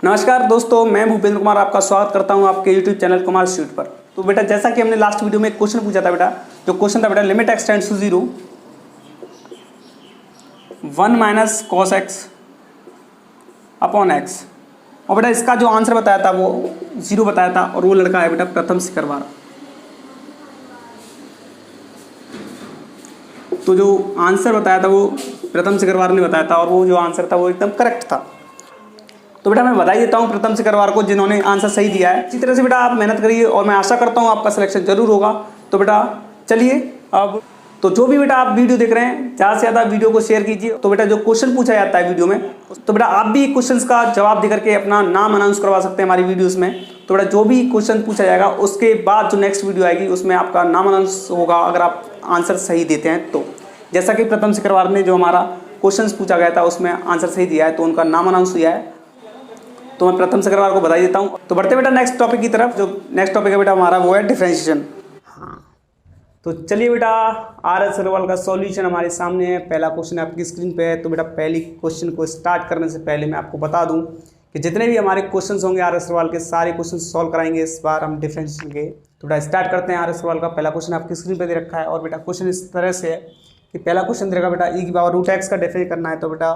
नमस्कार दोस्तों, मैं भूपेंद्र कुमार आपका स्वागत करता हूं आपके YouTube चैनल कुमार स्ट्रीट पर। तो बेटा, जैसा कि हमने लास्ट वीडियो में एक क्वेश्चन पूछा था बेटा, जो क्वेश्चन था बेटा limit x tends to 0 1 minus cos x upon x, और बेटा इसका जो आंसर बताया था वो 0 बताया था, और वो लड़का है बेटा प्रथम सिकरवार। तो जो आंसर बताया था वो प्रथम सिकरवार ने बताया था, और वो जो आंसर था वो एकदम करेक्ट था। तो बेटा मैं बधाई देता हूँ प्रथम सिकरवार को जिन्होंने आंसर सही दिया है। इसी तरह से बेटा आप मेहनत करिए और मैं आशा करता हूँ आपका सिलेक्शन जरूर होगा। तो बेटा चलिए अब, तो जो भी बेटा आप वीडियो देख रहे हैं ज़्यादा से ज़्यादा वीडियो को शेयर कीजिए। तो बेटा जो क्वेश्चन पूछा जाता है वीडियो में, तो बेटा आप भी क्वेश्चन का जवाब देकर के अपना नाम अनाउंस करवा सकते हैं हमारी वीडियोज़ में। तो बेटा जो भी क्वेश्चन पूछा जाएगा उसके बाद जो नेक्स्ट वीडियो आएगी उसमें आपका नाम अनाउंस होगा, अगर आप आंसर सही देते हैं तो। जैसा कि प्रथम सिकरवार ने जो हमारा क्वेश्चन पूछा गया था उसमें आंसर सही दिया है, तो उनका नाम अनाउंस हुआ है। तो मैं प्रथम सिकरवार को बधाई देता हूँ। तो बढ़ते बेटा नेक्स्ट टॉपिक की तरफ। जो नेक्स्ट टॉपिक है बेटा हमारा वो है डिफरेंशिएशन। हाँ, तो चलिए बेटा आर एस अग्रवाल का सॉल्यूशन हमारे सामने है। पहला क्वेश्चन आपकी स्क्रीन पे है। तो बेटा पहली क्वेश्चन को स्टार्ट करने से पहले मैं आपको बता दूं कि जितने भी हमारे क्वेश्चन होंगे आर एस अग्रवाल के सारे क्वेश्चन सॉल्व कराएंगे इस बार हम डिफरेंशिएशन के। तो बेटा स्टार्ट करते हैं। आर एस अग्रवाल का पहला क्वेश्चन आपकी स्क्रीन पर दे रखा है, और बेटा क्वेश्चन इस तरह से है कि पहला क्वेश्चन देगा बेटा ई की पावर रूट एक्स का डिफरेंशिएट करना है। तो बेटा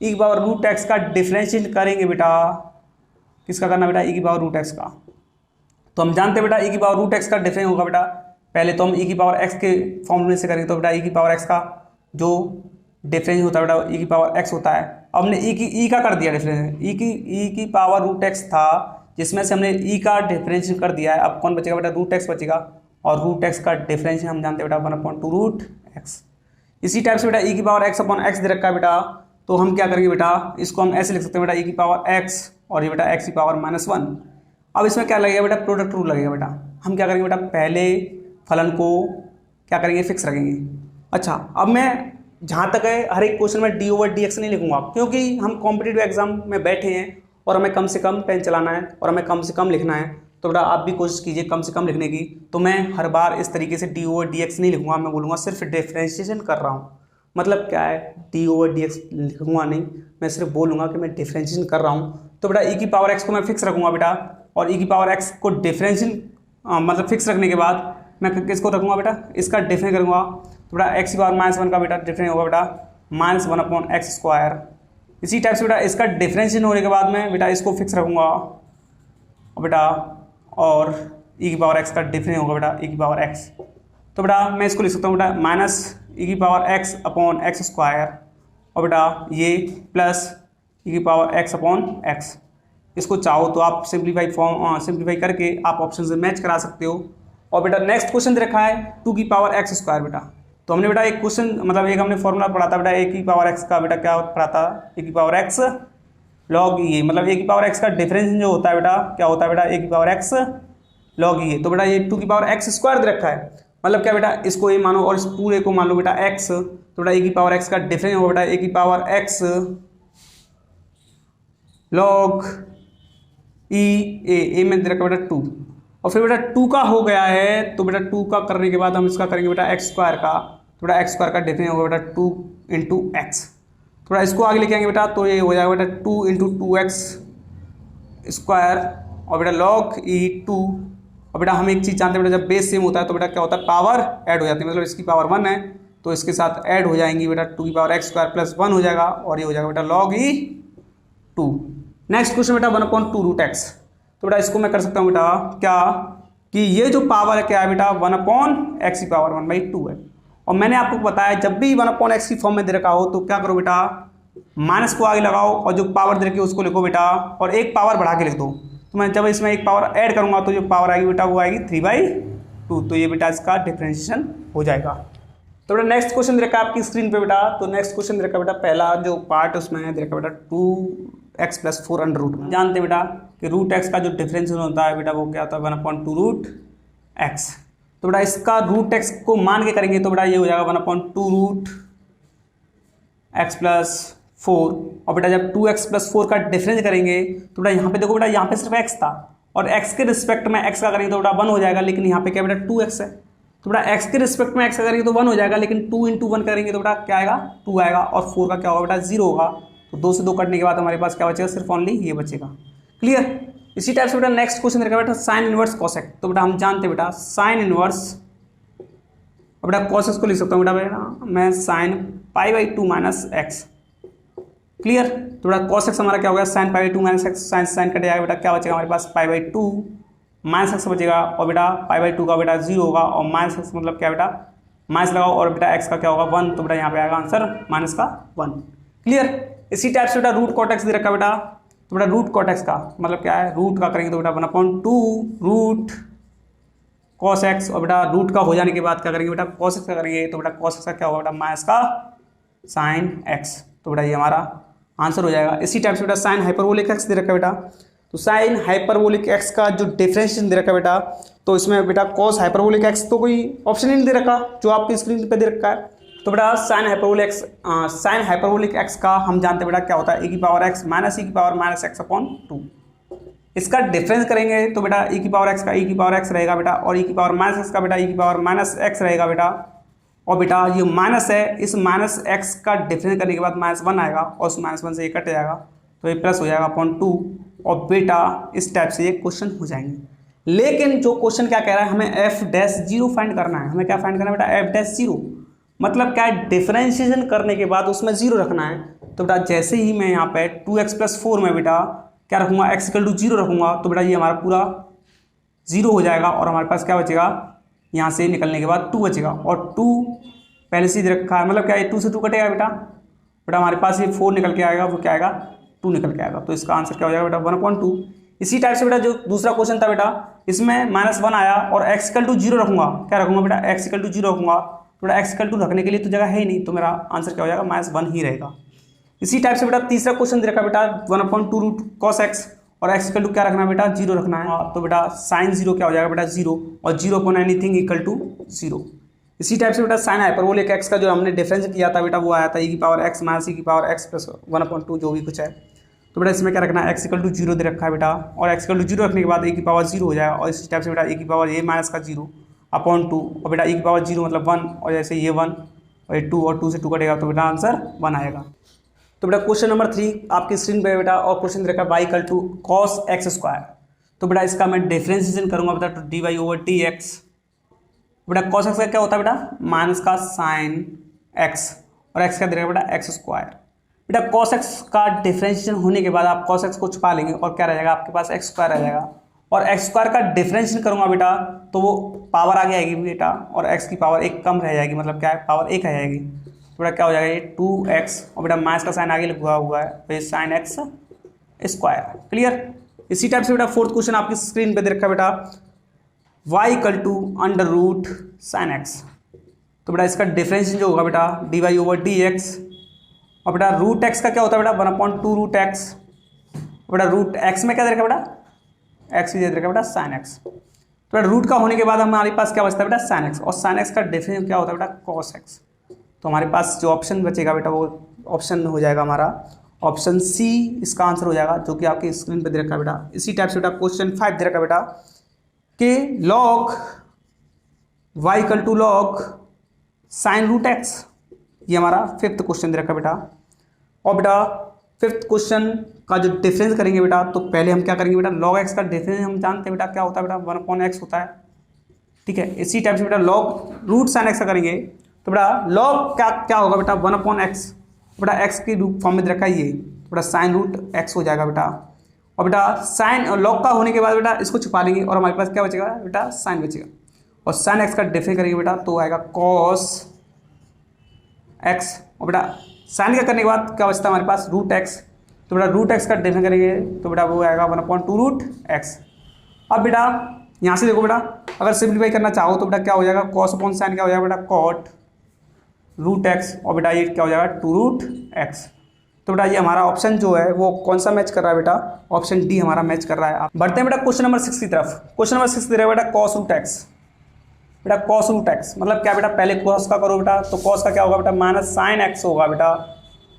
ई की पावर रूट एक्स का डिफरेंशिएट करेंगे बेटा, किसका करना बेटा, ई की पावर रूट एक्स का। तो हम जानते हैं बेटा ई की पावर रूट एक्स का डिफरेंस होगा बेटा, पहले तो हम ई की पावर एक्स के फॉर्मूले से करेंगे। तो बेटा ई की पावर एक्स का जो डिफरेंस होता है बेटा ई की पावर एक्स होता है। अब हमने ई का कर दिया डिफरेंस, ई की पावर रूट एक्स था जिसमें से हमने ई का डिफरेंस कर दिया है। अब कौन बचेगा बेटा, रूट एक्स बचेगा, और रूट एक्स का डिफरेंस हम जानते हैं बेटा 1/2 रूट एक्स। इसी टाइप से बेटा ई की पावर एक्स अपॉन एक्स दे रखा है बेटा, तो हम क्या करेंगे बेटा, इसको हम ऐसे लिख सकते हैं बेटा ई की पावर एक्स और ये बेटा एक्स की पावर -1। अब इसमें क्या लगेगा बेटा, प्रोडक्ट रूल लगेगा बेटा। हम क्या करेंगे बेटा, पहले फलन को क्या करेंगे, फिक्स रखेंगे। अच्छा, अब मैं जहाँ तक है हर एक क्वेश्चन में d/dx नहीं लिखूंगा, क्योंकि हम कॉम्पिटिटिव एग्जाम में बैठे हैं और हमें कम से कम पेन चलाना है और हमें कम से कम लिखना है। तो बेटा आप भी कोशिश कीजिए कम से कम लिखने की। तो मैं हर बार इस तरीके से d/dx नहीं लिखूंगा, मैं बोलूँगा सिर्फ डिफ्रेंशिएशन कर रहा हूँ। मतलब क्या है, d/dx लिखूंगा नहीं, मैं सिर्फ बोलूँगा कि मैं डिफ्रेंशिएशन कर रहा हूँ। तो बेटा ई की पावर एक्स को मैं फिक्स रखूँगा बेटा, और ई की पावर एक्स को डिफ्रेंशिएशन मतलब फिक्स रखने के बाद मैं किसको रखूँगा बेटा, इसका डिफरेंस करूँगा। तो बेटा एक्स की पावर -1 का बेटा डिफरेंस होगा बेटा -1/x²। इसी टाइप से बेटा इसका डिफ्रेंशिएशन होने के बाद में बेटा इसको फिक्स रखूँगा और बेटा, और ई की पावर एक्स का डिफरेंस होगा बेटा ई की पावर एक्स। तो बेटा मैं इसको लिख सकता हूँ बेटा -e की पावर x/x², और बेटा ये प्लस e की पावर x/x। इसको चाहो तो आप सिंप्लीफाई करके आप ऑप्शन से मैच करा सकते हो। और बेटा नेक्स्ट क्वेश्चन दे रखा है 2 की पावर x² बेटा। तो हमने बेटा एक क्वेश्चन मतलब एक हमने फॉर्मूला पढ़ा था बेटा, ए की पावर x का बेटा क्या पढ़ा था, ए की पावर x log e, मतलब ए की पावर x का डिफरेंस जो होता है बेटा क्या होता है बेटा, ए की पावर x log e। तो बेटा ये 2 की पावर x² दे रखा है, मतलब क्या बेटा, इसको ये मानो और इस पूरे को मान लो बेटा x। तो बेटा ए की पावर x का डिफरेंस होगा बेटा ए की पावर x log e, ए में दे रखा बेटा 2, और फिर बेटा 2 का हो गया है। तो बेटा 2 का करने के बाद हम इसका करेंगे बेटा x² का। तो बेटा x² का डिफरेंस होगा बेटा 2 × x। थोड़ा इसको आगे लेके आएंगे बेटा, तो ये हो जाएगा बेटा 2 × 2x², और बेटा log e 2। और बेटा हम एक चीज़ जानते हैं बेटा, जब बेस सेम होता है तो बेटा क्या होता है, पावर ऐड हो जाती है। मतलब इसकी पावर 1 है तो इसके साथ ऐड हो जाएंगी बेटा 2 की पावर x² + 1 हो जाएगा, और ये हो जाएगा बेटा log e 2। नेक्स्ट क्वेश्चन बेटा 1/2 रूट एक्स। तो बेटा इसको मैं कर सकता हूँ बेटा क्या, कि ये जो पावर है क्या है बेटा 1/x की पावर 1/2 है। और मैंने आपको बताया जब भी 1/x की फॉर्म में दे रखा हो तो क्या करो बेटा, माइनस को आगे लगाओ और जो पावर दे रखी है उसको लिखो बेटा, और एक पावर बढ़ा के लिख दो। तो मैं जब इसमें एक पावर ऐड करूँगा तो जो पावर आएगी बेटा वो आएगी 3/2। तो ये बेटा इसका डिफरेंशिएशन हो जाएगा। तो बेटा नेक्स्ट क्वेश्चन दे रखा है आपकी स्क्रीन पे बेटा। तो नेक्स्ट क्वेश्चन दे रखा है बेटा, पहला जो पार्ट उसमें है दे रखा है बेटा 2x + 4 अंडर रूट में। जानते हैं बेटा कि रूट एक्स का जो डिफरेंशिएशन होता है बेटा वो क्या होता है 1/2 रूट एक्स। तो बेटा इसका रूट एक्स को मान के करेंगे तो बेटा ये हो जाएगा 1/2 रूट x + 4। और बेटा जब 2x + 4 का डिफरेंस करेंगे तो बेटा यहाँ पे देखो बेटा, यहाँ पे सिर्फ x था और x के रिस्पेक्ट में x का करेंगे तो बेटा 1 हो जाएगा, लेकिन यहाँ पे क्या बेटा 2x है। तो बेटा x के रिस्पेक्ट में x का करेंगे तो 1 हो जाएगा, लेकिन 2 × 1 करेंगे तो बेटा क्या आएगा 2 आएगा, और 4 का क्या होगा बेटा 0 होगा। तो 2 से 2 कटने के बाद हमारे पास क्या बचेगा, सिर्फ ओनली ये बचेगा। क्लियर। इसी टाइप से बेटा नेक्स्ट क्वेश्चन देखा बेटा साइन इनवर्स कॉसेक। तो बेटा हम जानते हैं बेटा साइन इनवर्स, और बेटा कॉसेक को लिख सकता हूँ बेटा मैं sine pi by 2 minus x. Clear. तो बेटा कॉसेक हमारा क्या हो गया sine pi by 2 minus x, sine sine cut जाएगा बेटा, क्या बचेगा हमारे पास पाई बाई 2 माइनस एक्स बचेगा, और बेटा पाई बाई 2 का बेटा 0 होगा, और माइनस एक्स मतलब क्या बेटा माइनस लगाओ, और बेटा एक्स का क्या होगा 1, तो बेटा यहाँ पे आएगा आंसर माइनस का 1। क्लियर। इसी टाइप से बेटा रूट कॉट एक्स दे रखा बेटा, तो बेटा रूट कॉट एक्स का मतलब क्या है, रूट का करेंगे तो बेटा 1/2 रूट कॉस एक्स, और बेटा रूट का हो जाने के बाद क्या करेंगे बेटा कॉस एक्स का करेंगे, तो बेटा कॉस एक्स का क्या होगा बेटा माइनस का साइन एक्स, तो बेटा ये हमारा आंसर हो जाएगा। इसी टाइप से बेटा साइन हाइपरबोलिक एक्स दे रखा बेटा, तो साइन हाइपरबोलिक एक्स का जो डिफरेंशिएशन दे रखा बेटा, तो इसमें बेटा कॉस हाइपरबोलिक एक्स तो कोई ऑप्शन ही नहीं दे रखा जो आपकी स्क्रीन पे दे रखा है। तो बेटा साइन हाइपरबोलिक एक्स का हम जानते हैं बेटा क्या होता है e की पावर x माइनस e की पावर माइनस एक्स अपॉन 2। इसका डिफरेंस करेंगे तो बेटा e की पावर x का e की पावर x रहेगा बेटा, और e की पावर माइनस एक्स का बेटा e की पावर माइनस एक्स रहेगा बेटा, और बेटा ये माइनस है, इस माइनस एक्स का डिफरेंस करने के बाद -1 आएगा, और उस -1 से ये कट जाएगा तो ये प्लस हो जाएगा अपॉन 2, और बेटा इस टाइप से ये क्वेश्चन हो जाएंगे। लेकिन जो क्वेश्चन क्या कह रहा है, हमें f'0 फाइंड करना है। हमें क्या फाइंड करना है बेटा f'0 मतलब क्या है, डिफरेंशिएशन करने के बाद उसमें 0 रखना है। तो बेटा जैसे ही मैं यहाँ पे 2x + 4 में बेटा क्या रखूँगा x = 0 रखूँगा, तो बेटा ये हमारा पूरा 0 हो जाएगा, और हमारे पास क्या बचेगा यहाँ से निकलने के बाद 2 बचेगा, और 2 पहले से रखा है मतलब क्या है 2 से 2 कटेगा बेटा, हमारे पास ये 4 निकल के आएगा, वो क्या आएगा 2 निकल के आएगा, तो इसका आंसर क्या हो जाएगा बेटा 1/2। इसी टाइप से बेटा जो दूसरा क्वेश्चन था बेटा, इसमें -1 आया और x = 0 रखूँगा, क्या रखूँगा बेटा x = 0 रखूँगा, थोड़ा x = रखने के लिए तो जगह है ही नहीं, तो मेरा आंसर क्या हो जाएगा -1 ही रहेगा। इसी टाइप से बेटा तीसरा क्वेश्चन दे रखा बेटा 1/2 रूट कॉस एक्स, और x = क्या रखना है बेटा 0 रखना है, तो बेटा साइन 0 क्या हो जाएगा बेटा 0, और 0 अपॉन एनीथिंग = 0। इसी टाइप से बेटा साइन हाइपरबोलिक एक्स का जो हमने डिफरेंस किया था बेटा, वो आया था e की पावर x माइनस e की पावर x + 1/2 जो भी कुछ है। तो बेटा इसमें क्या रखना है x = 0 दे रखा है बेटा, और x = 0 रखने के बाद e की पावर 0 हो जाएगा, और इसी टाइप से बेटा e की पावर a माइनस का 0 अपॉन 2, और बेटा e की पावर 0 मतलब 1, और जैसे ये 1 और ये 2, और 2 से 2 कटेगा तो बेटा आंसर 1 आएगा। तो बेटा क्वेश्चन नंबर 3 आपकी स्क्रीन पे बेटा, और क्वेश्चन देखा y = cos x²। तो बेटा इसका मैं डिफरेंशिएशन करूंगा बेटा तो dy/dx। बेटा cos x का क्या होता है बेटा माइनस का साइन x, और x का देगा बेटा x²। बेटा cos x का डिफरेंशिएशन होने के बाद आप cos x को छुपा लेंगे, और क्या रह जाएगा आपके पास x² रह जाएगा, और x² का डिफरेंशिएशन करूंगा बेटा तो वो पावर आगे आएगी बेटा, और x की पावर 1 कम रह जाएगी, मतलब क्या है पावर 1 आ जाएगी, तो बेटा क्या हो जाएगा ये 2x, और बेटा माइनस का साइन आगे लिखा हुआ है तो ये साइन x²। क्लियर। इसी टाइप से बेटा फोर्थ क्वेश्चन आपकी स्क्रीन पे दे रखा है बेटा y = √sin x। तो बेटा इसका डिफरेंशिएशन जो होगा बेटा dy/dx, और बेटा रूट एक्स का क्या होता है बेटा 1/2 रूट एक्स, बेटा रूट एक्स में क्या दे रखा है बेटा एक्स दे रखा है बेटा साइन एक्स। तो बेटा रूट का होने के बाद हमारे पास क्या बचता है बेटा साइन एक्स, और साइन एक्स का डिफरेंशिएशन क्या होता है बेटा कॉस एक्स। तो हमारे पास जो ऑप्शन बचेगा बेटा वो ऑप्शन हो जाएगा हमारा ऑप्शन सी, इसका आंसर हो जाएगा, जो कि आपकी स्क्रीन पे दे रखा है बेटा। इसी टाइप से बेटा क्वेश्चन 5 दे रखा है बेटा कि log y = log sin √x, ये हमारा 5th क्वेश्चन दे रखा है बेटा। और बेटा 5th क्वेश्चन का जो डिफरेंस करेंगे बेटा, तो पहले हम क्या करेंगे बेटा log x का डिफरेंस हम जानते हैं बेटा क्या होता है बेटा 1/x होता है, ठीक है। इसी टाइप से बेटा log √sin x का करेंगे तो बेटा log क्या होगा बेटा 1/x, बेटा x की रूप फॉर्म में दे रखा है ये, तो बेटा sin √x हो जाएगा बेटा, और बेटा साइन log का होने के बाद बेटा इसको छुपा लेंगे, और हमारे पास क्या बचेगा बेटा साइन बचेगा, और साइन x का डिफरेंस करेंगे बेटा तो आएगा cos x, और बेटा साइन का करने के बाद क्या बचता है हमारे पास √x, तो बेटा √x का डिफरेंस करेंगे तो बेटा वो आएगा 1/2 √x। अब बेटा यहाँ से देखो बेटा अगर सिंप्लीफाई करना चाहो तो बेटा क्या हो जाएगा cos/sin क्या हो जाएगा बेटा cot √x, और बेटा ये क्या हो जाएगा 2 √x। तो बेटा ये हमारा ऑप्शन जो है वो कौन सा मैच कर रहा है बेटा, ऑप्शन डी हमारा मैच कर रहा है। आप बढ़ते हैं बेटा क्वेश्चन नंबर 6 की तरफ। क्वेश्चन नंबर 6 दे रहा है बेटा cos √x। बेटा cos √x मतलब क्या बेटा, पहले cos का करो बेटा, तो cos का क्या होगा बेटा -sin x होगा बेटा,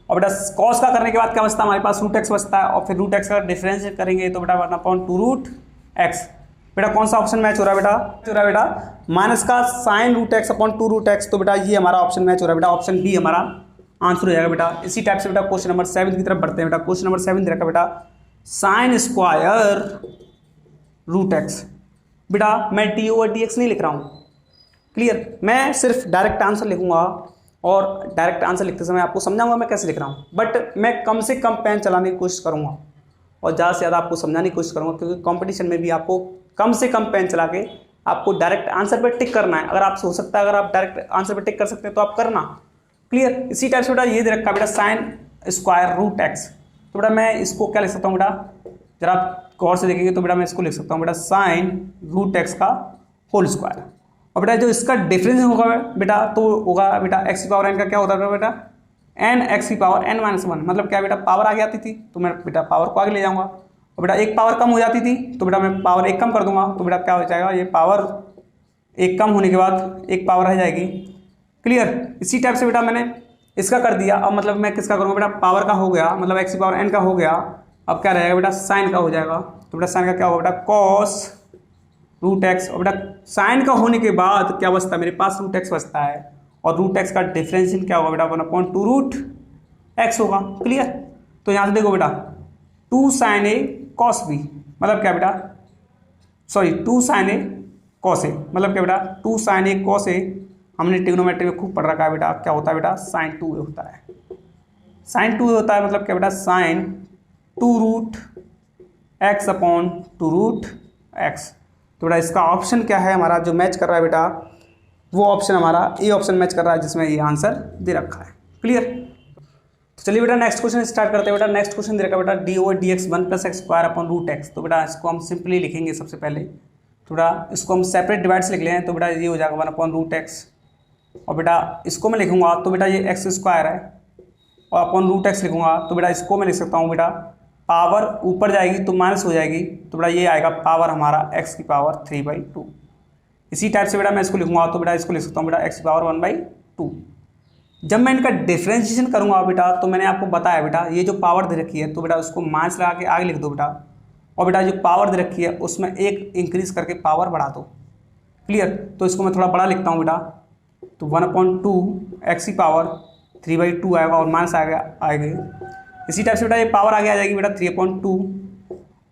और बेटा cos का करने के बाद क्या बचता है हमारे पास √x बचता है, और फिर √x का डिफरेंस करेंगे तो बेटा 1/2 √x। बेटा कौन सा ऑप्शन मैच हो रहा है बेटा माइनस का sin √x अपॉन 2 √x, तो बेटा ये हमारा ऑप्शन मैच हो रहा है बेटा, ऑप्शन बी हमारा आंसर हो जाएगा बेटा। इसी टाइप से बेटा क्वेश्चन नंबर 7 की तरफ बढ़ते हैं बेटा। क्वेश्चन नंबर 7 दे रखा बेटा साइन स्क्वायर रूट एक्स। बेटा मैं डी ओवर डी एक्स नहीं लिख रहा हूँ, क्लियर। मैं सिर्फ डायरेक्ट आंसर लिखूंगा और डायरेक्ट आंसर लिखते समय आपको समझाऊंगा मैं कैसे लिख रहा हूँ, बट मैं कम से कम पेन चलाने की कोशिश करूँगा और ज़्यादा से ज़्यादा आपको समझाने की कोशिश करूँगा, क्योंकि कंपटीशन में भी आपको कम से कम पेन चला के आपको डायरेक्ट आंसर पर टिक करना है। अगर आपसे हो सकता है, अगर आप डायरेक्ट आंसर पर टिक कर सकते हैं तो आप करना, क्लियर। इसी टाइप से बेटा ये दे रखा है बेटा साइन स्क्वायर रूट एक्स। तो बेटा मैं इसको क्या लिख सकता हूँ बेटा, जरा आप गौर से देखेंगे तो बेटा मैं इसको लिख सकता हूँ बेटा साइन रूट एक्स का होल स्क्वायर। और बेटा जो इसका डिफरेंस होगा बेटा तो होगा बेटा एक्स की पावर एन का क्या होता है बेटा एन एक्स की पावर एन माइनस वन। मतलब क्या बेटा पावर आगे आती थी तो मैं बेटा पावर को आगे ले जाऊंगा, और बेटा एक पावर कम हो जाती थी तो बेटा मैं पावर एक कम कर दूंगा, तो बेटा क्या हो जाएगा, ये पावर एक कम होने के बाद एक पावर रह जाएगी, क्लियर। इसी टाइप से बेटा मैंने इसका कर दिया। अब मतलब मैं किसका करूँगा बेटा, पावर का हो गया, मतलब एक्स की पावर एन का हो गया। अब क्या रहेगा बेटा, साइन का हो जाएगा। तो बेटा साइन का क्या होगा बेटा, कॉस रूट एक्स। और बेटा साइन का होने के बाद क्या बचता है मेरे पास, रूट एक्स बचता है। और रूट एक्स का डिफरेंशियल क्या होगा बेटा, 1/2 रूट एक्स होगा, क्लियर। तो यहाँ से देखो बेटा 2 साइन ए कॉस बी, मतलब क्या बेटा, sorry 2 sign A cos A, मतलब क्या बेटा 2 साइन ए कॉस ए। हमने ट्रिग्नोमेट्री में खूब पढ़ रखा है बेटा, क्या होता है बेटा साइन 2 होता है। साइन 2 होता है मतलब क्या बेटा, sine 2 root x upon 2 root x. तो बेटा इसका ऑप्शन क्या है हमारा, जो मैच कर रहा है बेटा वो ऑप्शन हमारा ए ऑप्शन मैच कर रहा है, जिसमें ये आंसर दे रखा है, क्लियर। तो चलिए बेटा नेक्स्ट क्वेश्चन स्टार्ट करते हैं। बेटा नेक्स्ट क्वेश्चन दे रखा है बेटा d over d x 1 + x square upon root x. तो बेटा इसको हम सिंपली लिखेंगे सबसे पहले, थोड़ा इसको हम सेपरेट डिवाइड से लिख लें। तो बेटा ये हो जाएगा 1/रूट एक्स, और बेटा इसको मैं लिखूंगा तो बेटा ये एक्स स्क्वायर है, और अपॉन रूट एक्स लिखूंगा तो बेटा इसको मैं लिख सकता हूँ बेटा पावर ऊपर जाएगी तो माइनस हो जाएगी, तो बेटा ये आएगा पावर हमारा एक्स की पावर 3/2। इसी टाइप से बेटा मैं इसको लिखूंगा तो बेटा इसको लिख सकता हूँ बेटा एक्स की पावर 1/2। जब मैं इनका डिफ्रेंशिएशन करूँगा बेटा तो मैंने आपको बताया बेटा ये जो पावर दे रखी है तो बेटा उसको माइनस लगा के आगे लिख दो बेटा, और बेटा जो पावर दे रखी है उसमें एक इंक्रीज करके पावर बढ़ा दो, क्लियर। तो इसको मैं थोड़ा बड़ा लिखता हूँ बेटा, तो 1/2 एक्स की पावर 3/2 आएगा और माइनस आएगी। इसी टाइप से बेटा ये पावर आगे आ जाएगी बेटा 3/2,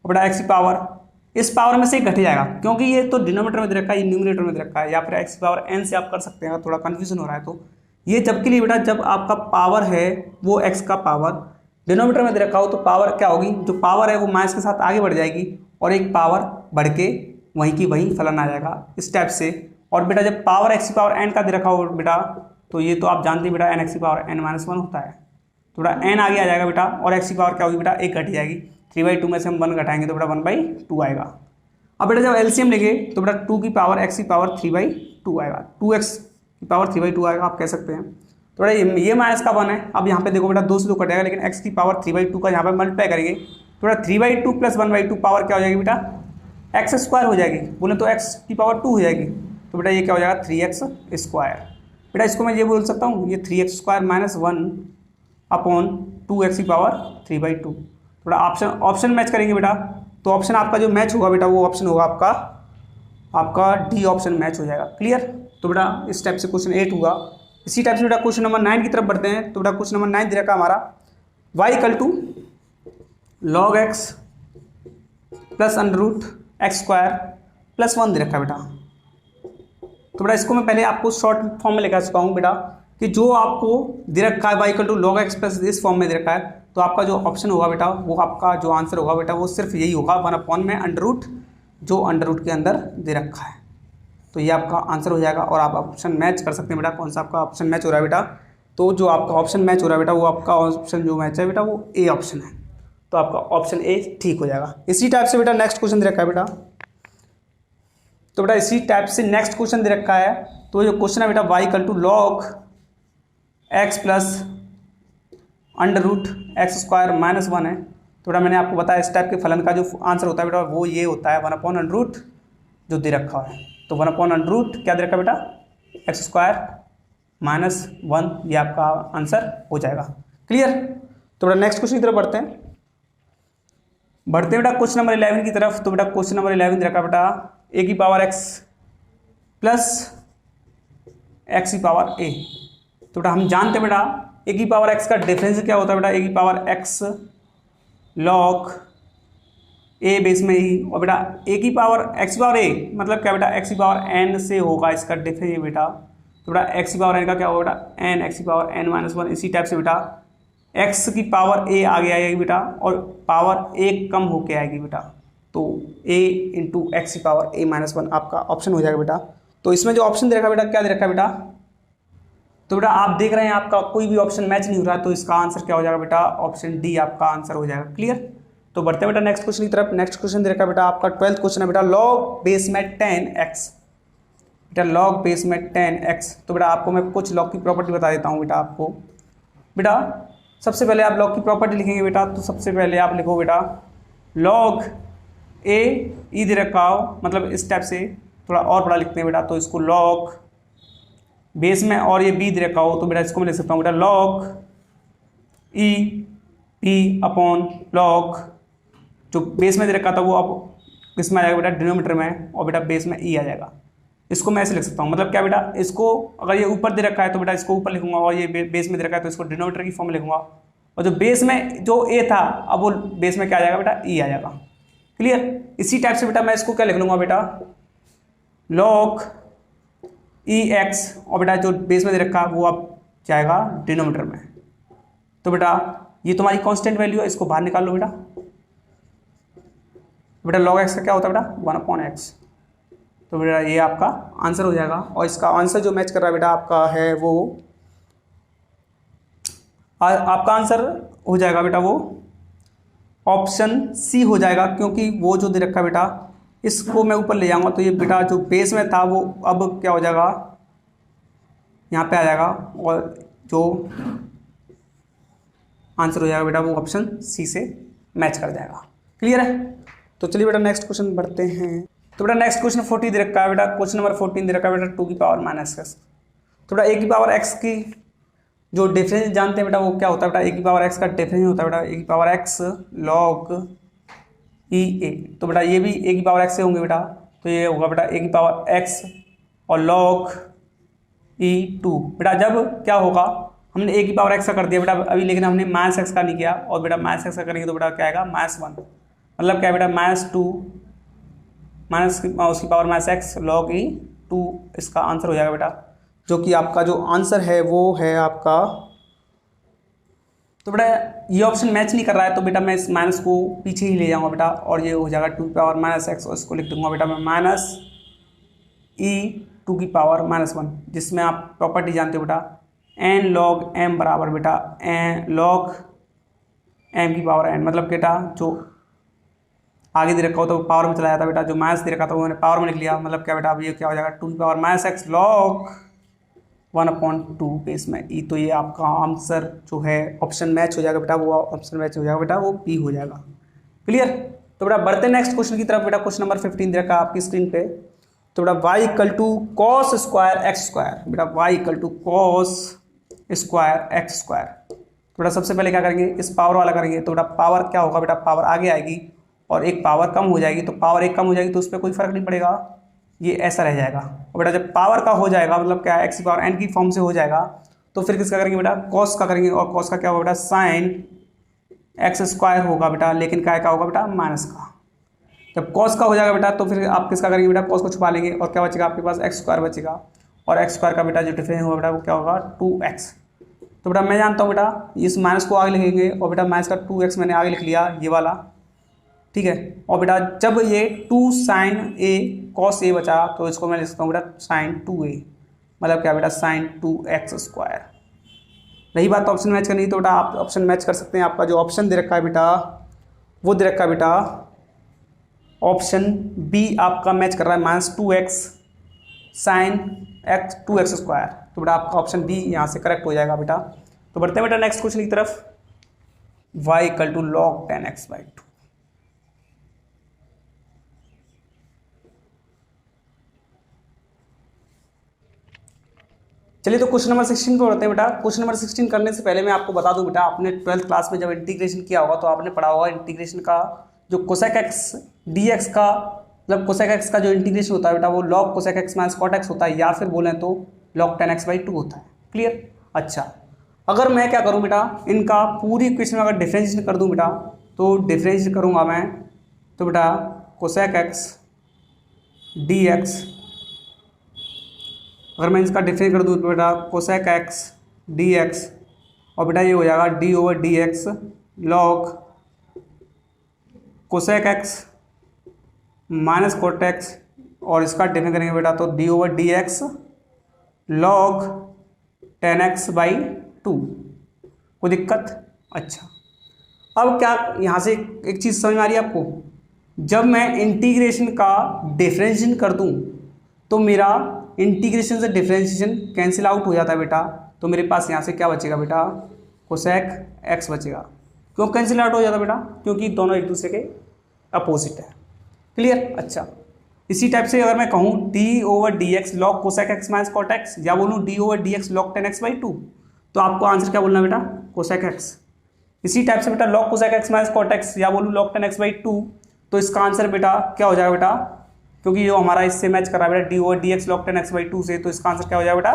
और बेटा एक्स की पावर इस पावर में से घट जाएगा, क्योंकि ये तो डिनोमिनेटर में दे रखा है, ये न्यूमरेटर में दे रखा है, या फिर एक्स की पावर एन से आप कर सकते हैं, थोड़ा कन्फ्यूजन हो रहा है। तो ये जब के लिए बेटा जब आपका पावर है वो एक्स का पावर डिनोमिनेटर में दे रखा हो तो पावर क्या होगी, जो पावर है वो माइनस के साथ आगे बढ़ जाएगी और एक पावर बढ़ के वहीं की वहीं फलन आ जाएगा, इस टाइप से। और बेटा जब पावर एक्स की पावर एन का दे रखा हो बेटा तो ये तो आप जानते हैं बेटा एन एक्स की पावर एन माइनस 1 होता है, तो बेटा एन आगे आ जाएगा बेटा, और एक्स की पावर क्या होगी बेटा एक घट जाएगी, 3/2 में से हम 1 घटाएंगे तो बेटा 1/2 आएगा। अब बेटा जब एलसीएम लेंगे तो बेटा 2 की पावर एक्स की पावर 3/2 आएगा, 2x की पावर 3/2 आएगा आप कह सकते हैं। तो बेटा ये माइनस का 1 है। अब यहाँ पे देखो बेटा 2 से 2 कटेगा, लेकिन x की पावर 3/2 का यहाँ पे मल्टीप्लाई करेंगे तो बेटा 3/2 + 1/2 पावर क्या हो जाएगी बेटा एक्स स्क्वायर हो जाएगी, बोले तो x की पावर 2 हो जाएगी, तो बेटा ये क्या हो जाएगा 3x स्क्वायर। बेटा इसको मैं ये बोल सकता हूँ ये 3x square minus 1 upon 2x की पावर 3/2। थोड़ा ऑप्शन मैच करेंगे बेटा, तो ऑप्शन आपका जो मैच होगा बेटा वो ऑप्शन होगा आपका डी ऑप्शन मैच हो जाएगा, क्लियर। तो बेटा इस टाइप से क्वेश्चन 8 हुआ। इसी टाइप से बेटा क्वेश्चन नंबर 9 की तरफ बढ़ते हैं। तो बेटा क्वेश्चन नंबर 9 दे रखा हमारा y = log x + √x² + 1 दे रखा है बेटा। तो बेटा इसको मैं पहले आपको शॉर्ट फॉर्म में लिखा चुका हूँ बेटा, कि जो आपको दे रखा है y = log x + इस फॉर्म में दे रखा है, तो आपका जो ऑप्शन होगा बेटा वो आपका जो आंसर होगा बेटा वो सिर्फ यही होगा 1/में √ जो √ के अंदर दे रखा है। तो ये आपका आंसर हो जाएगा, और आप ऑप्शन मैच कर सकते हैं बेटा, कौन सा आपका ऑप्शन मैच हो रहा है बेटा। तो जो आपका ऑप्शन मैच हो रहा है बेटा वो आपका ऑप्शन जो मैच है बेटा वो ए ऑप्शन है, तो आपका ऑप्शन ए ठीक हो जाएगा। इसी टाइप से बेटा नेक्स्ट क्वेश्चन दे रखा है बेटा, तो बेटा इसी टाइप से नेक्स्ट क्वेश्चन दे रखा है। तो जो क्वेश्चन है बेटा y = log x + √x² - 1 है। तो बेटा मैंने आपको बताया इस टाइप के फलन का जो आंसर होता है बेटा वो ये होता है 1/√, जो दे रखा है। तो 1/√, क्या दे रखा है बेटा x² - 1, ये आपका आंसर हो जाएगा, क्लियर। तो बेटा नेक्स्ट क्वेश्चन की तरफ बढ़ते हैं बेटा क्वेश्चन नंबर 11 की तरफ। तो बेटा क्वेश्चन नंबर 11 दे रखा बेटा a की पावर x + x की पावर a। तो बेटा हम जानते हैं बेटा a की पावर x का डिफरेंस क्या होता है बेटा, a की पावर x log ए बेस में ई, और बेटा ए की पावर एक्स की पावर ए मतलब क्या बेटा एक्स की पावर एन से होगा इसका डिफरेंस बेटा। तो बेटा एक्स की पावर एन का क्या होगा बेटा एन एक्स की पावर एन माइनस वन। इसी टाइप से बेटा एक्स की पावर ए आगे आएगी बेटा और पावर ए कम होके आएगी बेटा। तो ए इंटू एक्स की पावर ए माइनस वन आपका ऑप्शन हो जाएगा बेटा। तो इसमें जो ऑप्शन दे रखा बेटा क्या दे रखा है बेटा, तो बेटा आप देख रहे हैं आपका कोई भी ऑप्शन मैच नहीं हो रहा, तो इसका आंसर क्या हो जाएगा बेटा ऑप्शन डी आपका आंसर हो जाएगा। क्लियर। तो बढ़ते हैं बेटा नेक्स्ट क्वेश्चन की तरफ। नेक्स्ट क्वेश्चन दे रखा है बेटा आपका 12th क्वेश्चन है बेटा लॉग बेस में 10x। बेटा लॉग बेस में 10x। तो बेटा आपको मैं कुछ लॉग की प्रॉपर्टी बता देता हूँ बेटा आपको। बेटा सबसे पहले आप लॉग की प्रॉपर्टी लिखेंगे बेटा, तो सबसे पहले आप लिखो बेटा लॉग ए ई दे रखा हो, मतलब इस टाइप से थोड़ा और बड़ा लिखते हैं बेटा, तो इसको लॉग बेस में और ये बी दे रखा हो, तो बेटा इसको मैं लिख सकता हूँ बेटा log E P upon log, जो बेस में दे रखा था वो अब इसमें आ जाएगा बेटा डिनोमीटर में, और बेटा बेस में ई आ जाएगा। इसको मैं ऐसे लिख सकता हूँ, मतलब क्या बेटा इसको अगर ये ऊपर दे रखा है तो बेटा इसको ऊपर लिखूंगा, और ये बेस में दे रखा है तो इसको डिनोमीटर की फॉर्म में लिखूंगा, और जो बेस में जो ए था अब वो बेस में क्या आ जाएगा बेटा ई आ जाएगा। क्लियर। इसी टाइप से बेटा मैं इसको क्या लिख लूँगा बेटा लॉग ई एक्स, और बेटा जो बेस में दे रखा है वो अब जाएगा डिनोमीटर में। तो बेटा ये तुम्हारी कांस्टेंट वैल्यू है, इसको बाहर निकाल लो बेटा। बेटा लॉग एक्स का क्या होता है बेटा 1/x। तो बेटा ये आपका आंसर हो जाएगा, और इसका आंसर जो मैच कर रहा है बेटा आपका है वो आपका आंसर हो जाएगा बेटा वो ऑप्शन सी हो जाएगा, क्योंकि वो जो दे रखा है बेटा इसको मैं ऊपर ले जाऊंगा तो ये बेटा जो बेस में था वो अब क्या हो जाएगा यहाँ पे आ जाएगा, और जो आंसर हो जाएगा बेटा वो ऑप्शन सी से मैच कर जाएगा। क्लियर है। तो चलिए बेटा नेक्स्ट क्वेश्चन बढ़ते हैं। तो बेटा नेक्स्ट क्वेश्चन 40 दे रखा है बेटा, क्वेश्चन नंबर 14 दे रखा है बेटा 2 की पावर माइनस एक्स। तो बेटा ए की पावर एक्स की जो डिफरेंस जानते हैं बेटा वो क्या होता है बेटा ए की पावर एक्स का डिफरेंस होता है बेटा ए की पावर एक्स लॉग ई ए। तो बेटा ये भी ए की पावर एक्स से होंगे बेटा, तो ये होगा बेटा ए की पावर एक्स और लॉग ई टू। बेटा जब क्या होगा हमने ए की पावर एक्स का कर दिया बेटा अभी, लेकिन हमने माइनस एक्स का नहीं किया, और बेटा माइनस एक्स का करेंगे तो बेटा क्या आएगा -1, मतलब क्या है बेटा -2 माइनस उसकी पावर -x लॉग ई 2 इसका आंसर हो जाएगा बेटा, जो कि आपका जो आंसर है वो है आपका। तो बेटा ये ऑप्शन मैच नहीं कर रहा है, तो बेटा मैं इस माइनस को पीछे ही ले जाऊंगा बेटा, और ये हो जाएगा 2 की पावर -x, और इसको लिख दूंगा बेटा मैं माइनस ई 2 की पावर -1, जिसमें आप प्रॉपर्टी जानते हो बेटा n log m बराबर बेटा log m की पावर n, मतलब बेटा जो आगे दे रखा हो तो पावर में चला जाता बेटा, जो माइनस दे रखा था वो मैंने पावर में लिख लिया, मतलब क्या बेटा अब ये क्या हो जाएगा 2 की पावर -x log 1/2 बेस में ई। तो ये आपका आंसर जो है ऑप्शन मैच हो जाएगा बेटा, वो ऑप्शन मैच हो जाएगा बेटा वो बी हो जाएगा। क्लियर। तो बेटा बढ़ते नेक्स्ट क्वेश्चन की तरफ। बेटा क्वेश्चन नंबर 15 दे रखा है आपकी स्क्रीन पे। तो बेटा y = cos square x square. बेटा y = cos square x square. तो बेटा सबसे पहले क्या करेंगे इस पावर वाला करेंगे, तो बेटा पावर क्या होगा बेटा पावर आगे आएगी और एक पावर कम हो जाएगी, तो पावर एक कम हो जाएगी तो उस पर कोई फर्क नहीं पड़ेगा, ये ऐसा रह जाएगा। और बेटा जब पावर का हो जाएगा मतलब क्या x की पावर n की फॉर्म से हो जाएगा, तो फिर किसका करेंगे बेटा cos का करेंगे, और cos का क्या होगा बेटा sin एक्स स्क्वायर होगा बेटा, लेकिन क्या होगा बेटा माइनस का। जब cos का हो जाएगा बेटा तो फिर आप किसका करेंगे बेटा cos को छुपा लेंगे, और क्या बचेगा आपके पास एक्स स्क्वायर बचेगा, और एक्स स्क्वायर का बेटा जो डिफरेंस होगा बेटा वो क्या होगा 2x। तो बेटा मैं जानता हूँ बेटा इस माइनस को आगे लिखेंगे, और बेटा माइनस का 2x मैंने आगे लिख लिया ये वाला, ठीक है। और बेटा जब ये 2 sin a cos a बचा तो इसको मैं लिख सकता हूँ बेटा sin 2a, मतलब क्या बेटा sin 2x स्क्वायर। रही बात ऑप्शन मैच करनी, तो बेटा आप ऑप्शन मैच कर सकते हैं। आपका जो ऑप्शन दे रखा है बेटा वो दे रखा है बेटा ऑप्शन बी आपका मैच कर रहा है -2x sin 2x स्क्वायर। तो बेटा आपका ऑप्शन बी यहाँ से करेक्ट हो जाएगा बेटा। तो बढ़ते हैं बेटा नेक्स्ट क्वेश्चन की तरफ। y = log 10x/2। चलिए तो क्वेश्चन नंबर 16 पे बढ़ते हैं बेटा। क्वेश्चन नंबर 16 करने से पहले मैं आपको बता दूं बेटा, आपने 12th क्लास में जब इंटीग्रेशन किया होगा तो आपने पढ़ा होगा इंटीग्रेशन का जो कोसेक एक्स dx का, मतलब कोसेक एक्स का जो इंटीग्रेशन होता है बेटा वो log cosec x minus cot x होता है, या फिर बोलें तो log 10x/2 होता है। क्लियर। अच्छा अगर मैं क्या करूँ बेटा इनका पूरी इक्वेशन में अगर डिफरेंशिएशन कर दूँ बेटा, तो डिफरेंशिएशन करूँगा मैं तो बेटा कोसेक एक्स डी एक्स, अगर मैं इसका डिफरेंस कर दूँ तो बेटा कोसेक एक्स डी एक्स, और बेटा ये हो जाएगा D over d x log cosec x minus cot x, और इसका डिफरेंस करेंगे बेटा तो D over d x log tan x by to. कोई दिक्कत? अच्छा, अब क्या यहाँ से एक चीज़ समझ में आ रही है आपको, जब मैं इंटीग्रेशन का डिफरेंशिएशन कर दूँ तो मेरा इंटीग्रेशन से डिफरेंशिएशन कैंसिल आउट हो जाता है बेटा, तो मेरे पास यहाँ से क्या बचेगा बेटा, कोसेक एक्स बचेगा। क्यों कैंसिल आउट हो जाता है बेटा? क्योंकि दोनों एक दूसरे के अपोजिट है। क्लियर? अच्छा, इसी टाइप से अगर मैं कहूँ d over d x log cosec x minus cot x, या बोलूँ d over d x log tan x by two, तो आपको आंसर क्या बोलना बेटा, कोसेक एक्स। इसी टाइप से बेटा log cosec x minus cot x, या बोलूँ log tan x by two, तो इसका आंसर बेटा क्या हो जाएगा बेटा, क्योंकि जो हमारा इससे मैच कर रहा है बेटा d over d x log tan x by to से, तो इसका आंसर क्या हो जाएगा बेटा,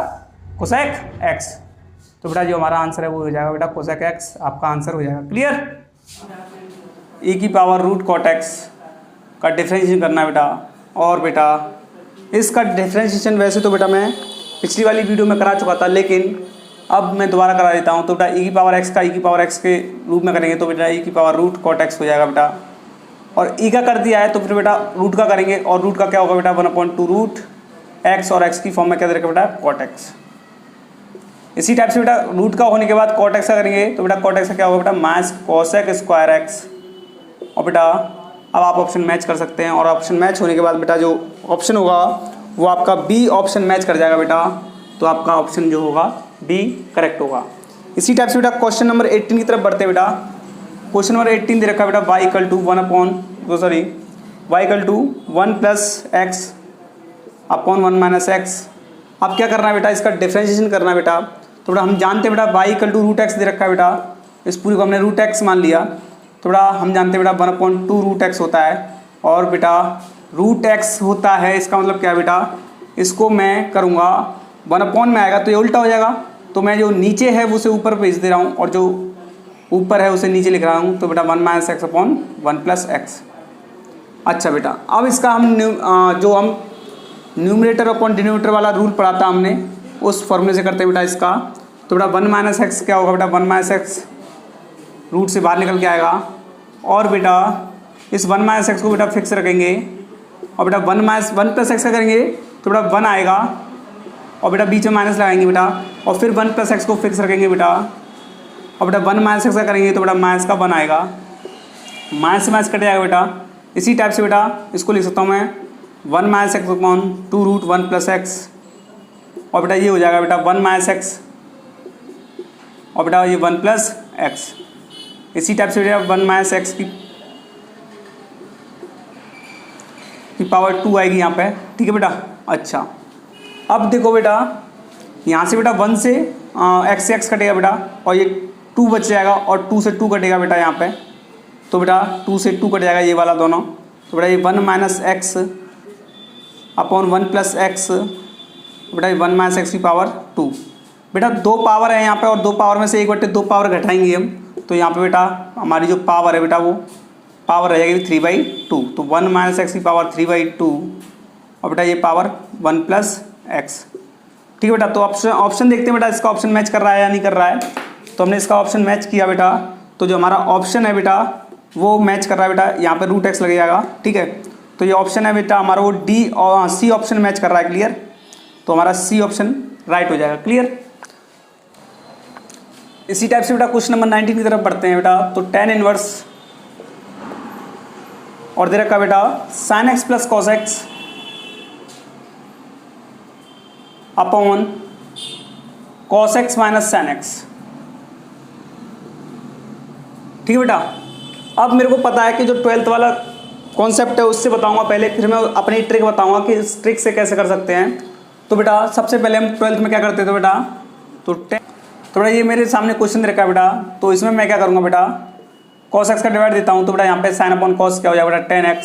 कोसेक एक्स। तो बेटा जो हमारा आंसर है वो हो जाएगा बेटा कोसेक एक्स, आपका आंसर हो जाएगा। क्लियर? ई की पावर रूट कॉट एक्स का डिफरेंशिएशन करना है बेटा, और बेटा इसका डिफरेंशिएशन वैसे तो बेटा मैं पिछली वाली वीडियो में करा चुका था, लेकिन अब मैं दोबारा करा देता हूँ। तो बेटा ई की पावर एक्स का ई की पावर एक्स के रूप में करेंगे तो बेटा ई की पावर रूट कॉट एक्स हो जाएगा बेटा, और ई का कर दिया है तो फिर बेटा रूट का करेंगे, और रूट का क्या होगा बेटा 1/2 रूट एक्स, और एक्स की फॉर्म में क्या दे रखा बेटा कॉट एक्स। इसी टाइप से बेटा रूट का होने के बाद कॉट एक्स का करेंगे तो बेटा कॉट एक्स का क्या होगा बेटा माइनस कोसेक स्क्वायर एक्स, और बेटा अब आप ऑप्शन मैच कर सकते हैं, और ऑप्शन मैच होने के बाद बेटा जो ऑप्शन होगा वो आपका बी ऑप्शन मैच कर जाएगा बेटा, तो आपका ऑप्शन जो होगा डी करेक्ट होगा। इसी टाइप से बेटा क्वेश्चन नंबर 18 की तरफ बढ़ते हैं बेटा। क्वेश्चन नंबर 18 दे रखा है बेटा y equal to 1 plus x upon 1 minus x. अब क्या करना है बेटा, इसका डिफरेंशिएशन करना है बेटा। तो बेटा हम जानते हैं बेटा y equal to root x दे रखा है बेटा, इस पूरी को हमने रूट एक्स मान लिया, तो बेटा हम जानते हैं बेटा 1/2 रूट एक्स होता है, और बेटा रूट एक्स होता है, इसका मतलब क्या है बेटा, इसको मैं करूँगा 1 में आएगा तो ये उल्टा हो जाएगा, तो मैं जो नीचे है वो उसे ऊपर भेज दे रहा हूँ, और जो ऊपर है उसे नीचे लिख रहा हूँ, तो बेटा 1 minus x upon 1 plus x. अच्छा बेटा, अब इसका हम जो हम न्यूमरेटर अपॉन डिनोमिनेटर वाला रूल पढ़ा था हमने, उस फॉर्मूले से करते हैं बेटा इसका। तो बेटा 1 माइनस एक्स क्या होगा बेटा, 1 माइनस एक्स रूट से बाहर निकल के आएगा, और बेटा इस 1 माइनस एक्स को बेटा फिक्स रखेंगे, और बेटा 1 प्लस एक्स का करेंगे तो बेटा 1 आएगा, और बेटा बीच में माइनस लगाएंगे बेटा, और फिर 1 प्लस एक्स को फिक्स रखेंगे बेटा, और बेटा 1 माइनस एक्स का करेंगे तो बेटा माइनस का 1 आएगा, माइनस से माइनस कट जाएगा बेटा। इसी टाइप से बेटा इसको लिख सकता हूँ मैं 1 minus x upon 2 root 1 plus x, और बेटा ये हो जाएगा बेटा 1 माइनस एक्स, और बेटा ये 1 प्लस एक्स। इसी टाइप से बेटा 1 माइनस एक्स की पावर 2 आएगी यहाँ पे, ठीक है बेटा। अच्छा, अब देखो बेटा यहाँ से बेटा 1 से एक्स से एक्स कटेगा बेटा, और ये 2 बच जाएगा, और 2 से 2 कटेगा बेटा यहाँ पे, तो बेटा 2 से 2 कट जाएगा ये वाला दोनों, तो बेटा ये 1 minus x upon 1 plus x, बेटा ये 1 माइनस एक्स की पावर 2। बेटा 2 पावर है यहाँ पे, और 2 पावर में से 1/2 पावर घटाएंगे हम, तो यहाँ पे बेटा हमारी जो पावर है बेटा वो पावर रह जाएगी 3/2, तो 1 माइनस एक्स की पावर 3/2, और बेटा ये पावर 1 प्लस एक्स। ठीक है बेटा, तो ऑप्शन देखते हैं बेटा इसका ऑप्शन मैच कर रहा है या नहीं कर रहा है। तो हमने इसका ऑप्शन मैच किया बेटा, तो जो हमारा ऑप्शन है बेटा वो मैच कर रहा है बेटा, यहाँ पे रूट एक्स लग जाएगा, ठीक है। तो ये ऑप्शन है बेटा हमारा वो डी और सी ऑप्शन मैच कर रहा है, क्लियर। तो हमारा सी ऑप्शन राइट हो जाएगा, क्लियर। इसी टाइप से बेटा क्वेश्चन नंबर 19 की तरफ बढ़ते हैं बेटा। तो tan इनवर्स और दे रखा बेटा sin x plus cos x upon cos x minus sine x, ठीक है बेटा। अब मेरे को पता है कि जो 12th वाला कॉन्सेप्ट है उससे बताऊंगा पहले, फिर मैं अपनी ट्रिक बताऊंगा कि इस ट्रिक से कैसे कर सकते हैं। तो बेटा सबसे पहले हम 12th में क्या करते थे बेटा, तो बेटा ये मेरे सामने क्वेश्चन रखा है बेटा, तो इसमें मैं क्या करूँगा बेटा, कॉस एक्स का डिवाइड देता हूँ, तो बेटा यहाँ पे साइन अपॉन कॉस क्या हो जाएगा बेटा tan x,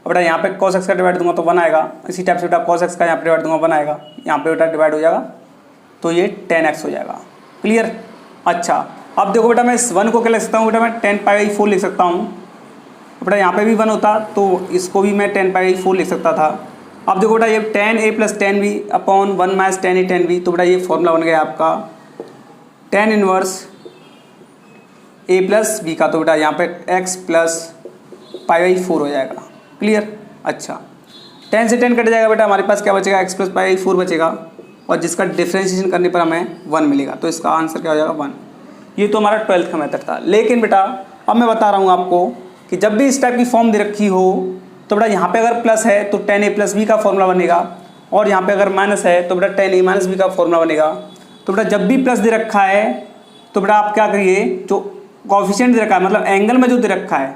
और बेटा यहाँ पे कॉस एक्स का डिवाइड दूंगा तो 1 आएगा। इसी टाइप से बेटा कॉस एक्स का यहाँ पे डिवाइड दूंगा 1 आएगा, यहाँ पे बेटा डिवाइड हो जाएगा तो ये tan x हो जाएगा, क्लियर। अच्छा अब देखो बेटा मैं इस 1 को क्या लिख सकता हूँ बेटा, मैं 10 पाई 4 लिख सकता हूँ, बेटा यहाँ पे भी 1 होता तो इसको भी मैं 10/4 लिख सकता था। अब देखो बेटा ये 10a + 10b upon 1 - 10a 10b, तो बेटा ये फॉर्मूला बन गया आपका tan इनवर्स a + b का। तो बेटा यहाँ पे x + π/4 हो जाएगा। क्लियर। अच्छा 10 से 10 कट जाएगा बेटा, हमारे पास क्या बचेगा, x + π/4 बचेगा, और जिसका डिफ्रेंशिएशन करने पर हमें 1 मिलेगा। तो इसका आंसर क्या हो जाएगा, 1। ये तो हमारा 12th का मेथड था। लेकिन बेटा अब मैं बता रहा हूँ आपको कि जब भी इस टाइप की फॉर्म दे रखी हो तो बेटा यहाँ पे अगर प्लस है तो tan a + b का फॉर्मूला बनेगा, और यहाँ पे अगर माइनस है तो बेटा tan a - b का फॉर्मूला बनेगा। तो बेटा जब भी प्लस दे रखा है तो बेटा आप क्या करिए, जो कोएफिशिएंट दे रखा है मतलब एंगल में जो दे रखा है,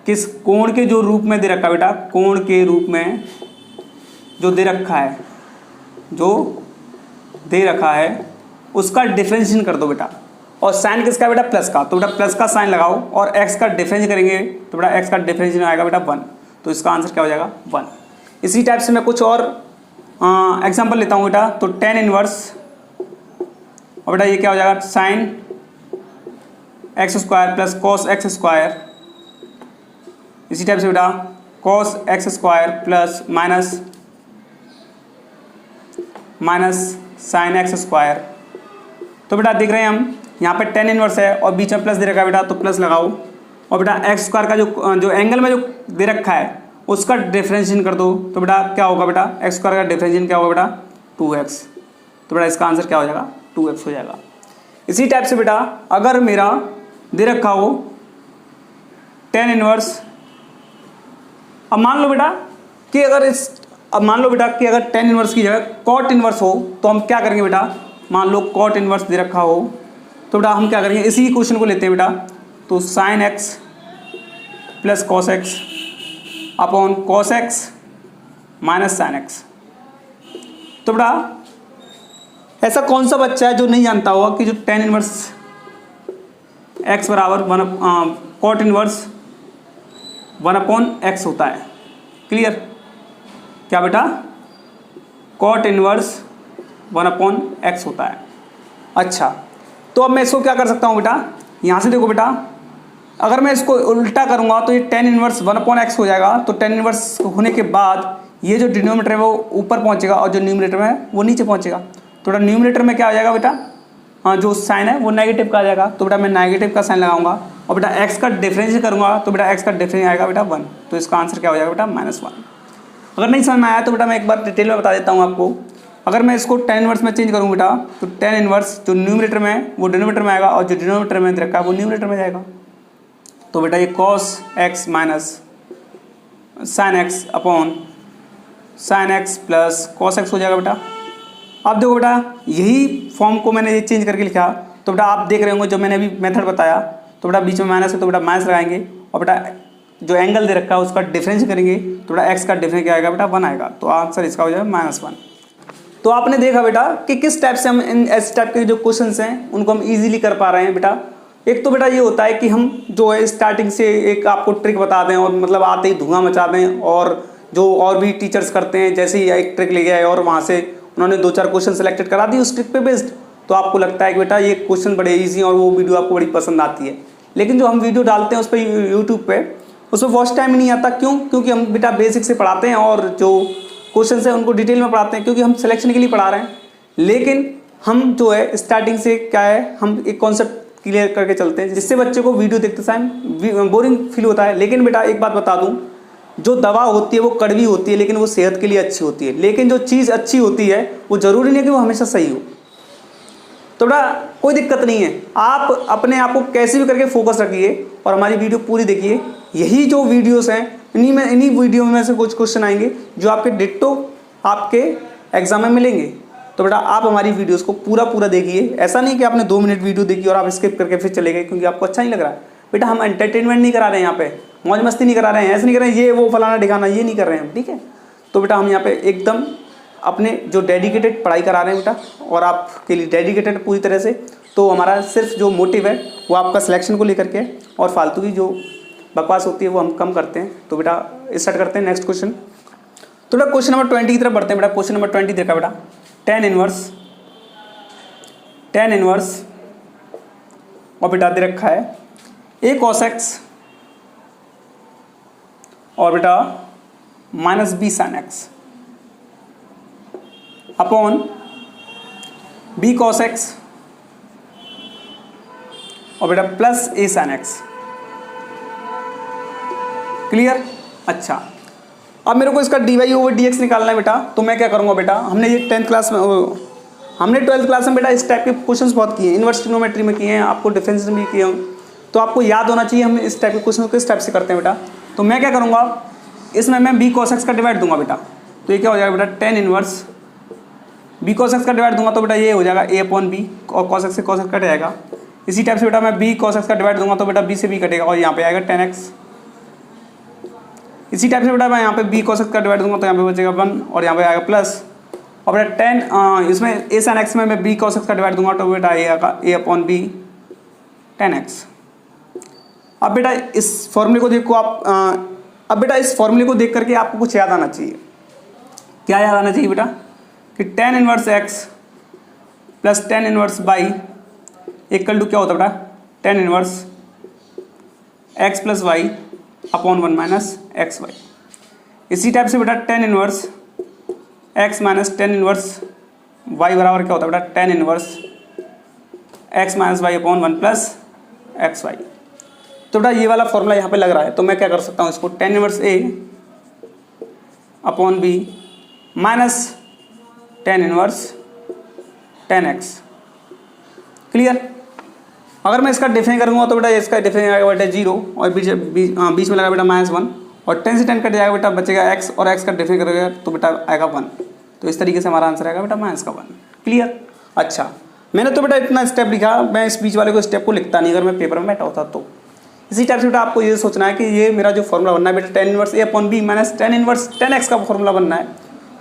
किस कोण के जो रूप में दे रखा है बेटा, कोण के रूप में जो दे रखा है, जो दे रखा है उसका डिफरेंशिएशन कर दो बेटा। और साइन किसका बेटा, प्लस का, तो बेटा प्लस का साइन लगाओ और x का डिफरेंस करेंगे तो बेटा x का डिफरेंशिएशन आएगा बेटा 1। तो इसका आंसर क्या हो जाएगा, 1। इसी टाइप से मैं कुछ और एग्जांपल लेता हूँ बेटा। तो tan इनवर्स, और बेटा ये क्या हो जाएगा, साइन x² + cos x²। इसी टाइप से बेटा cos x² minus sign x²। तो बेटा देख रहे हैं हम यहाँ पे tan इनवर्स है और बीच में प्लस दे रखा है बेटा, तो प्लस लगाओ, और बेटा x² का जो एंगल में जो दे रखा है उसका डिफरेंशिएशन कर दो। तो बेटा क्या होगा बेटा, x² का डिफरेंशिएशन क्या होगा बेटा, 2x। तो बेटा इसका आंसर क्या हो जाएगा, 2x हो जाएगा। इसी टाइप से बेटा अगर मेरा दे रखा हो tan इनवर्स, अब मान लो बेटा कि अगर tan इनवर्स की जगह cot इनवर्स हो तो हम क्या करेंगे बेटा, मान लो cot इनवर्स दे रखा हो तो बेटा हम क्या करेंगे, इसी क्वेश्चन को लेते हैं बेटा। तो sin x + cos x upon cos x minus sin x। तो बेटा ऐसा कौन सा बच्चा है जो नहीं जानता होगा कि जो tan इनवर्स x बराबर cot इनवर्स 1/x होता है। क्लियर। क्या बेटा, cot इनवर्स 1/x होता है। अच्छा तो अब मैं इसको क्या कर सकता हूँ बेटा, यहाँ से देखो बेटा, अगर मैं इसको उल्टा करूँगा तो ये tan इनवर्स 1/x हो जाएगा। तो tan इनवर्स होने के बाद ये जो डिनोमिनेटर है वो ऊपर पहुँचेगा और जो न्यूमरेटर है वो नीचे पहुँचेगा। तो बेटा न्यूमरेटर में क्या हो जाएगा बेटा, हाँ जो साइन है वो नेगेटिव का आ जाएगा। तो बेटा मैं नेगेटिव का साइन लगाऊंगा और बेटा x का डिफरेंस करूँगा तो बेटा x का डिफरेंस आएगा बेटा 1। तो इसका आंसर क्या हो जाएगा बेटा, -1। अगर नहीं समझ में आया तो बेटा मैं एक बार डिटेल में बता देता हूँ आपको। अगर मैं इसको tan इनवर्स में चेंज करूँ बेटा, तो tan इनवर्स जो न्यूमरेटर में है वो डिनोमिनेटर में आएगा और जो डिनोमिनेटर में रखा है वो न्यूमरेटर में जाएगा। तो बेटा ये cos x minus sin x upon sin x plus cos x हो जाएगा बेटा। अब देखो बेटा यही फॉर्म को मैंने ये चेंज करके लिखा। तो बेटा आप देख रहे होंगे जो मैंने अभी मेथड बताया, तो बेटा बीच में माइनस है तो बेटा माइनस लगाएंगे और बेटा जो एंगल दे रखा है उसका डिफरेंस करेंगे तो बेटा x का डिफरेंस क्या आएगा बेटा, 1 आएगा। तो आंसर इसका हो जाएगा -1। तो आपने देखा बेटा कि किस टाइप से हम इन इस टाइप के जो क्वेश्चंस हैं उनको हम इजीली कर पा रहे हैं बेटा। एक तो बेटा ये होता है कि हम जो है स्टार्टिंग से एक आपको ट्रिक बता दें और मतलब आते ही धुआं मचा दें, और जो और भी टीचर्स करते हैं जैसे ही एक ट्रिक ले गए और वहाँ से उन्होंने 2-4 क्वेश्चन सेलेक्टेड करा दी उस ट्रिक पे बेस्ड, तो आपको लगता है कि बेटा ये क्वेश्चन बड़े ईजी और वो वीडियो आपको बड़ी पसंद आती है। लेकिन जो हम वीडियो डालते हैं उस पर यूट्यूब पे उसमें वॉच टाइम नहीं आता। क्यों? क्योंकि हम बेटा बेसिक से पढ़ाते हैं और जो क्वेश्चन है उनको डिटेल में पढ़ाते हैं, क्योंकि हम सिलेक्शन के लिए पढ़ा रहे हैं। लेकिन हम जो है स्टार्टिंग से क्या है, हम एक कॉन्सेप्ट क्लियर करके चलते हैं जिससे बच्चे को वीडियो देखते समय बोरिंग फील होता है। लेकिन बेटा एक बात बता दूं, जो दवा होती है वो कड़वी होती है लेकिन वो सेहत के लिए अच्छी होती है। लेकिन जो चीज़ अच्छी होती है वो ज़रूरी नहीं है कि वो हमेशा सही हो। तो बेटा कोई दिक्कत नहीं है, आप अपने आप को कैसे भी करके फोकस रखिए और हमारी वीडियो पूरी देखिए। यही जो वीडियोस हैं इन्हीं वीडियो में से कुछ क्वेश्चन आएंगे जो आपके डिट्टो आपके एग्जाम में मिलेंगे। तो बेटा आप हमारी वीडियोस को पूरा देखिए। ऐसा नहीं कि आपने 2 मिनट वीडियो देखी और आप स्किप करके फिर चले गए क्योंकि आपको अच्छा नहीं लग रहा है। बेटा हम एंटरटेनमेंट नहीं करा रहे हैं, यहाँ पे मौज मस्ती नहीं करा रहे हैं, ऐसे नहीं कर रहे हैं ये वो फलाना ठिकाना, ये नहीं कर रहे हैं। ठीक है, तो बेटा हम यहाँ पे एकदम अपने जो डेडिकेटेड पढ़ाई करा रहे हैं बेटा, और आपके लिए डेडिकेटेड पूरी तरह से। तो हमारा सिर्फ जो मोटिव है वो आपका सिलेक्शन को लेकर के, और फालतू की जो बकवास होती है वो हम कम करते हैं। तो बेटा स्टार्ट करते हैं नेक्स्ट क्वेश्चन। तो बेटा क्वेश्चन नंबर 20 की तरफ बढ़ते हैं। बेटा क्वेश्चन नंबर 20 देखा बेटा, tan इनवर्स और बेटा दे रखा है a cos x और बेटा minus b sine x upon b cos x और बेटा plus a sine x. Clear? अच्छा, अब मेरे को इसका dy ओवर dx निकालना है बेटा। तो मैं क्या करूँगा बेटा, हमने ये 10th क्लास में हमने 12th क्लास में बेटा इस टाइप के क्वेश्चंस बहुत किए हैं, इन्वर्स ट्रिग्नोमेट्री में किए हैं, आपको डिफरेंशियल में भी किए हैं। तो आपको याद होना चाहिए हम इस टाइप के क्वेश्चन किस टाइप से करते हैं बेटा। तो मैं क्या करूँगा, इसमें मैं बी कॉस एक्स का डिवाइड दूंगा बेटा। तो ये क्या हो जाएगा बेटा, tan inverse b cos x का डिवाइड दूंगा तो बेटा ये हो जाएगा ए अपॉन बी, और कॉस एक्स से कॉस एक्स कट जाएगा। इसी टाइप से बेटा मैं बी कॉस एक्स का डिवाइड दूंगा तो बेटा बी से बी कटेगा और यहाँ पे आएगा 10x। इसी टाइप से बेटा मैं यहाँ पे बी कॉस एक्स का डिवाइड दूंगा तो यहाँ पे बचेगा 1 और यहाँ पे आएगा प्लस, और बेटा 10 इसमें ए साइन एक्स में मैं बी कॉस एक्स का डिवाइड दूंगा तो बेटा आएगा ए अपॉन बी 10x। अब बेटा इस फॉर्मूले को देखो आप, अब बेटा इस फॉर्मूले को देख करके आपको कुछ याद आना चाहिए। क्या याद आना चाहिए बेटा, कि tan inverse x plus tan inverse y equal to क्या होता है बेटा, tan inverse x plus y upon 1 minus x y. इसी टाइप से बेटा tan inverse x minus tan inverse y बराबर क्या होता है बेटा, tan inverse x minus y upon 1 plus x y. तो बेटा ये वाला फॉर्मूला यहाँ पे लग रहा है, तो मैं क्या कर सकता हूँ इसको, tan inverse a upon b minus tan inverse tan x। Clear? अगर मैं इसका डिफरेंस करूँगा तो बेटा इसका डिफरेंस आएगा बेटा 0 और बीच में लगा बेटा -1 और 10 से 10 कट जाएगा बेटा, बचेगा x और x का डिफरेंस करेगा तो बेटा आएगा 1। तो इस तरीके से हमारा आंसर आएगा बेटा -1। क्लियर? अच्छा, मैंने तो बेटा इतना स्टेप लिखा, मैं इस बीच वाले को स्टेप को लिखता नहीं अगर मैं पेपर में बैठा होता तो। इसी टाइप से बेटा आपको ये सोचना है कि ये मेरा जो फॉर्मूला बनना है बेटा tan inverse a upon b minus tan inverse tan x का फॉर्मूला बनना है।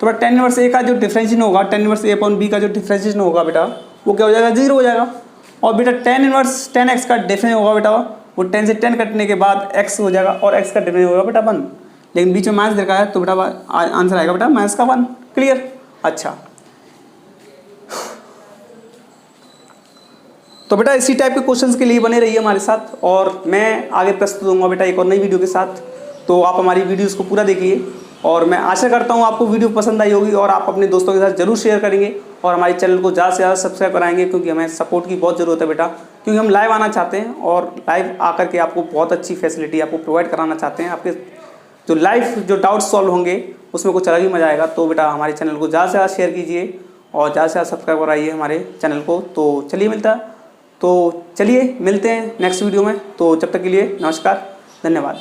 तो बेटा tan इनवर्स a का जो डिफरेंशिएशन होगा, tan inverse a upon b का जो डिफरेंशिएशन होगा बेटा वो क्या हो जाएगा, 0 हो जाएगा। और बेटा tan इनवर्स tan x का डिफरेंस होगा बेटा वो 10 से 10 कटने के बाद x हो जाएगा और x का डिफरेंस होगा बेटा 1, लेकिन बीच में माइनस देखा है तो बेटा आंसर आएगा बेटा माइनस का 1। क्लियर? अच्छा, तो बेटा इसी टाइप के क्वेश्चंस के लिए बने रहिए हमारे साथ, और मैं आगे प्रस्तुत दूंगा बेटा एक और नई वीडियो के साथ। तो आप हमारी वीडियोस को पूरा देखिए, और मैं आशा करता हूँ आपको वीडियो पसंद आई होगी और आप अपने दोस्तों के साथ जरूर शेयर करेंगे और हमारे चैनल को ज़्यादा से ज़्यादा सब्सक्राइब कराएंगे, क्योंकि हमें सपोर्ट की बहुत ज़रूरत है बेटा, क्योंकि हम लाइव आना चाहते हैं और लाइव आकर के आपको बहुत अच्छी फैसिलिटी आपको प्रोवाइड कराना चाहते हैं। आपके जो लाइव जो डाउट सॉल्व होंगे उसमें कुछ अलग ही मज़ा आएगा। तो बेटा हमारे चैनल को ज़्यादा से ज़्यादा शेयर कीजिए और ज़्यादा से ज़्यादा सब्सक्राइब कराइए हमारे चैनल को। तो चलिए मिलते हैं नेक्स्ट वीडियो में। तो जब तक के लिए नमस्कार, धन्यवाद।